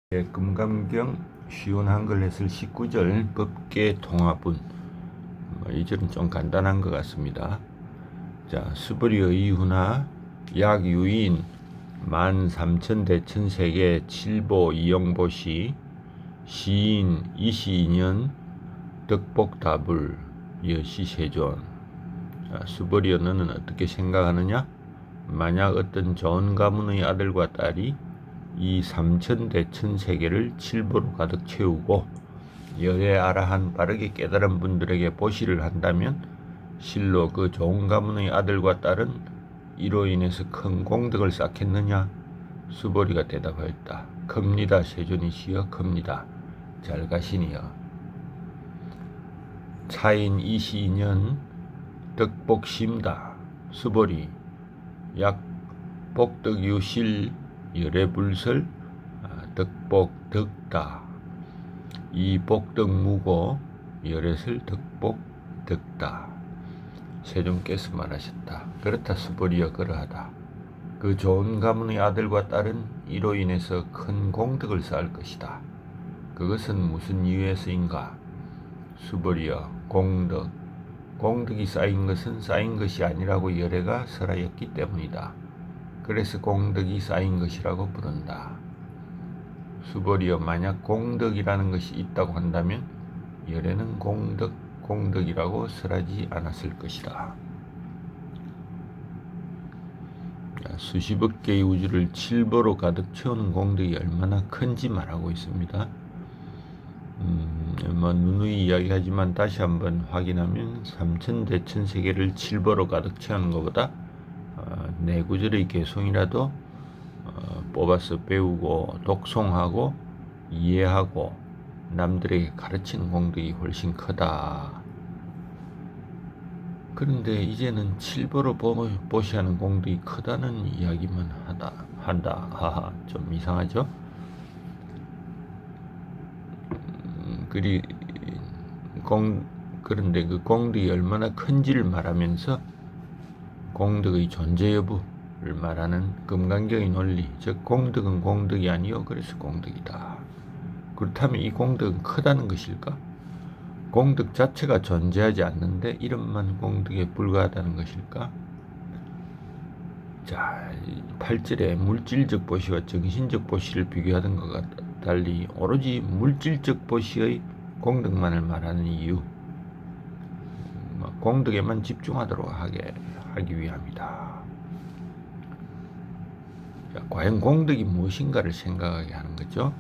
금감경 쉬운 한글 해설 19절 법계 통화분. 이 절은 좀 간단한 것 같습니다. 자, 수벌이의 이후나 약유인 13,대천세계 7보 이영보시 시인 이시인연 덕복다불 여시세존. 수벌이여, 너는 어떻게 생각하느냐? 만약 어떤 좋은 가문의 아들과 딸이 이 3,000대천 세계를 칠보로 가득 채우고 여래아라한 빠르게 깨달은 분들에게 보시를 한다면 실로 그 좋은 가문의 아들과 딸은 이로 인해서 큰 공덕을 쌓겠느냐? 수보리가 대답하였다. 큽니다. 세존이시여, 큽니다. 잘 가시니여. 차인 이시인연 덕복심다. 수보리 약 복덕유실 열애불설 덕복 덕다. 이 복덕무고 열애설 덕복 덕다. 세존께서 말하셨다. 그렇다 수벌이여, 그러하다. 그 좋은 가문의 아들과 딸은 이로 인해서 큰 공덕을 쌓을 것이다. 그것은 무슨 이유에서인가? 수벌이여, 공덕. 공덕이 쌓인 것은 쌓인 것이 아니라고 열애가 설하였기 때문이다. 그래서 공덕이 쌓인 것이라고 부른다. 수벌이여, 만약 공덕이라는 것이 있다고 한다면 열애는 공덕이라고 설하지 않았을 것이다. 수십억 개의 우주를 칠보로 가득 채우는 공덕이 얼마나 큰지 말하고 있습니다. 누누이 이야기하지만 다시 한번 확인하면 3,000대천 세계를 칠보로 가득 채우는 것보다 네 구절의 개송이라도 뽑아서 배우고 독송하고 이해하고 남들에게 가르치는 공덕이 훨씬 크다. 그런데 이제는 칠보로 보시하는 공덕이 크다는 이야기만 한다. 하하, 좀 이상하죠? 그런데 그 공덕이 얼마나 큰지를 말하면서 공덕의 존재 여부를 말하는 금강경의 논리, 즉 공덕은 공덕이 아니요, 그래서 공덕이다. 그렇다면 이 공덕은 크다는 것일까? 공덕 자체가 존재하지 않는데 이름만 공덕에 불과하다는 것일까? 자, 8절에 물질적 보시와 정신적 보시를 비교하던 것과 달리 오로지 물질적 보시의 공덕만을 말하는 이유, 공덕에만 집중하도록 하기 위함이다. 자, 과연 공덕이 무엇인가를 생각하게 하는 거죠.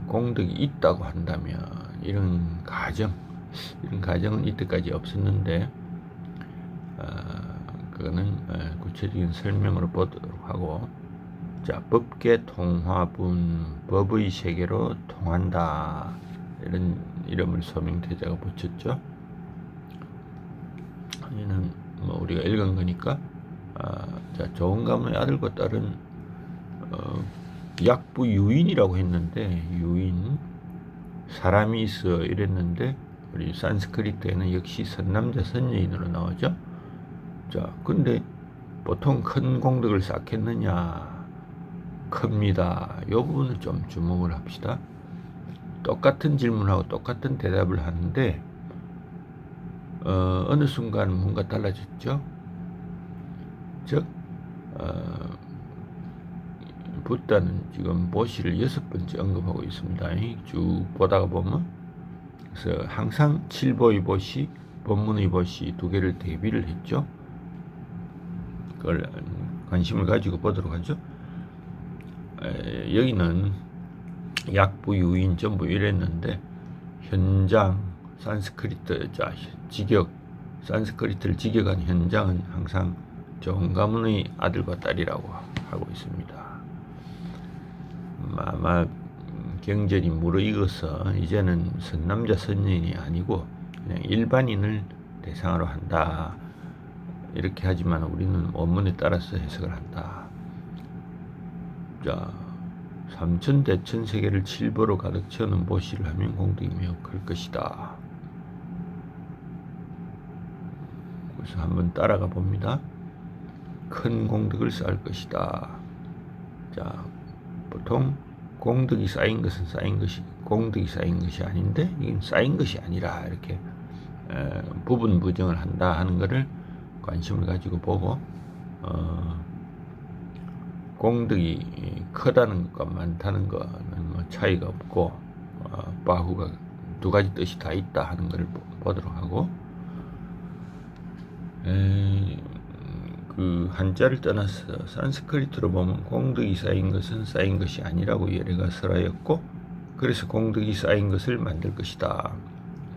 공덕이 있다고 한다면 이런 가정은 이때까지 없었는데 그거는 구체적인 설명으로 보도록 하고, 자, 법계 통화분, 법의 세계로 통한다, 이런 이름을 소명태자가 붙였죠. 얘는 우리가 읽은 거니까. 자, 좋은 가문의 아들과 딸은 약부 유인이라고 했는데, 유인 사람이 있어 이랬는데 우리 산스크리트에는 역시 선남자 선여인으로 나오죠. 자, 근데 보통 큰 공덕을 쌓겠느냐? 큽니다. 이 부분을 좀 주목을 합시다. 똑같은 질문하고 똑같은 대답을 하는데 어느 순간 뭔가 달라졌죠. 즉 붓다는 지금 보시를 6번째 언급하고 있습니다. 쭉 보다가 보면, 그래서 항상 칠보의 보시, 법문의 보시 두 개를 대비를 했죠. 그걸 관심을 가지고 보도록 하죠. 여기는 약부 유인 전부 이랬는데 현장 산스크리트, 자, 산스크리트를 직역한 현장은 항상 좋은 가문의 아들과 딸이라고 하고 있습니다. 아마 경전이 무르익어서 이제는 선남자 선여인이 아니고 그냥 일반인을 대상으로 한다, 이렇게 하지만 우리는 원문에 따라서 해석을 한다. 자, 3,000대천 세계를 칠보로 가득 채우는 보시를 하면 공덕이 매우 클 것이다. 그래서 한번 따라가 봅니다. 큰 공덕을 쌓을 것이다. 자, 보통 공덕이 쌓인 것은 공덕이 쌓인 것이 아닌데 이건 쌓인 것이 아니라 이렇게 부분 부정을 한다 하는 것을 관심을 가지고 보고 공덕이 크다는 것과 많다는 것은 뭐 차이가 없고 바후가 두 가지 뜻이 다 있다 하는 것을 보도록 하고 그 한자를 떠나서 산스크리트로 보면 공덕이 쌓인 것은 쌓인 것이 아니라고 예래가 설하였고 그래서 공덕이 쌓인 것을 만들 것이다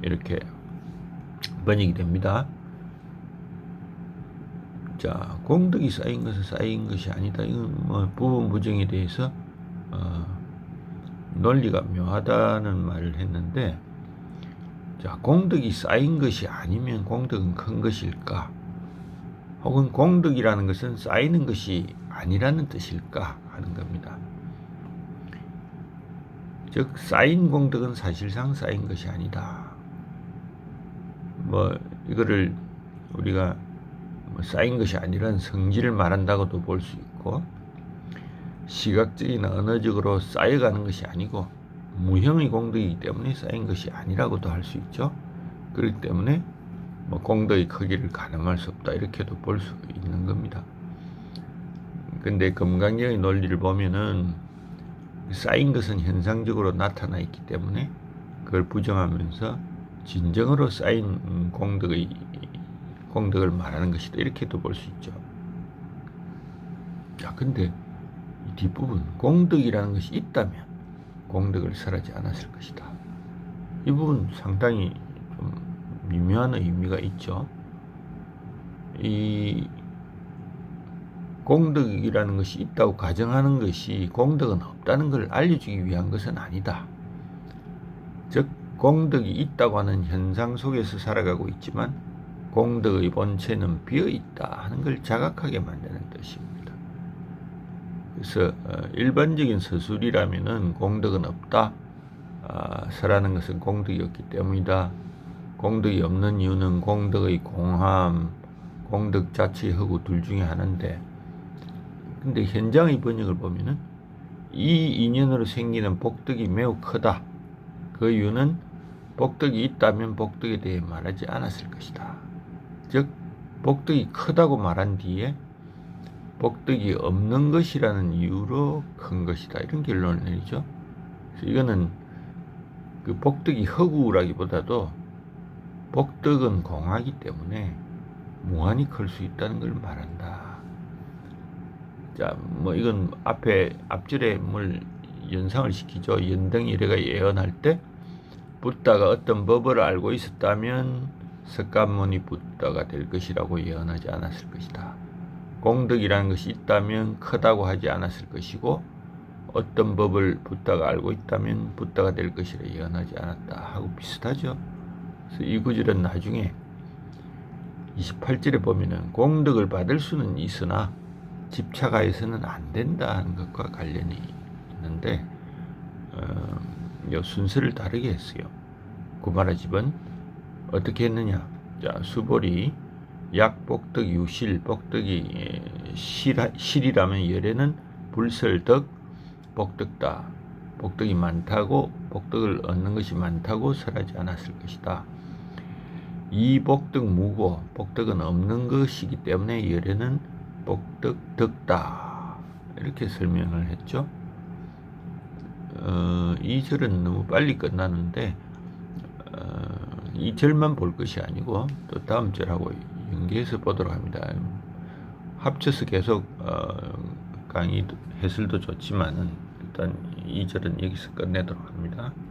이렇게 번역이 됩니다. 자, 공덕이 쌓인 것은 쌓인 것이 아니다. 이건 뭐 부분 부정에 대해서 논리가 묘하다는 말을 했는데, 자, 공덕이 쌓인 것이 아니면 공덕은 큰 것일까? 혹은 공덕이라는 것은 쌓이는 것이 아니라는 뜻일까 하는 겁니다. 즉 쌓인 공덕은 사실상 쌓인 것이 아니다. 뭐 이거를 우리가 쌓인 것이 아니라는 성질을 말한다고도 볼 수 있고 시각적이나 언어적으로 쌓여가는 것이 아니고 무형의 공덕이기 때문에 쌓인 것이 아니라고도 할 수 있죠. 그렇기 때문에 뭐 공덕의 크기를 가늠할 수 없다 이렇게도 볼 수 있는 겁니다. 근데 금강경의 논리를 보면은 쌓인 것은 현상적으로 나타나 있기 때문에 그걸 부정하면서 진정으로 쌓인 공덕을 말하는 것이다 이렇게도 볼 수 있죠. 자, 근데 이 뒷부분 공덕이라는 것이 있다면 공덕을 설하지 않았을 것이다. 이 부분 상당히 좀 미묘한 의미가 있죠. 이 공덕이라는 것이 있다고 가정하는 것이 공덕은 없다는 걸 알려주기 위한 것은 아니다. 즉 공덕이 있다고 하는 현상 속에서 살아가고 있지만 공덕의 본체는 비어있다 하는 걸 자각하게 만드는 뜻입니다. 그래서 일반적인 서술이라면은 공덕은 없다. 설하는 것은 공덕이 없기 때문이다. 공덕이 없는 이유는 공덕의 공함, 공덕 자체의 허구 둘 중에 하나인데, 근데 현장의 번역을 보면은 이 인연으로 생기는 복덕이 매우 크다. 그 이유는 복덕이 있다면 복덕에 대해 말하지 않았을 것이다. 즉 복덕이 크다고 말한 뒤에 복덕이 없는 것이라는 이유로 큰 것이다 이런 결론을 내리죠. 그래서 이거는 그 복덕이 허구라기보다도 복덕은 공하기 때문에 무한히 클 수 있다는 걸 말한다. 자, 뭐 이건 앞절에 뭘 연상을 시키죠. 연등이래가 예언할 때 붓다가 어떤 법을 알고 있었다면 석가모니 붓다가 될 것이라고 예언하지 않았을 것이다. 공덕이라는 것이 있다면 크다고 하지 않았을 것이고 어떤 법을 붓다가 알고 있다면 붓다가 될 것이라 예언하지 않았다 하고 비슷하죠. 그래서 이 구절은 나중에 28절에 보면은 공덕을 받을 수는 있으나 집착하여서는 안 된다 하는 것과 관련이 있는데 요 순서를 다르게 했어요. 구마라집은 어떻게 했느냐? 자, 수볼이 약복덕 유실, 복덕이 실이라면 열에는 불설덕, 복덕다. 복덕이 많다고 복덕을 얻는 것이 많다고 설하지 않았을 것이다. 이복덕 무고, 복덕은 없는 것이기 때문에 열에는 복덕 덕다. 이렇게 설명을 했죠. 이 절은 너무 빨리 끝나는데 이 절만 볼 것이 아니고 또 다음 절하고 연계해서 보도록 합니다. 합쳐서 계속 강의 해설도 좋지만은 일단 이 절은 여기서 끝내도록 합니다.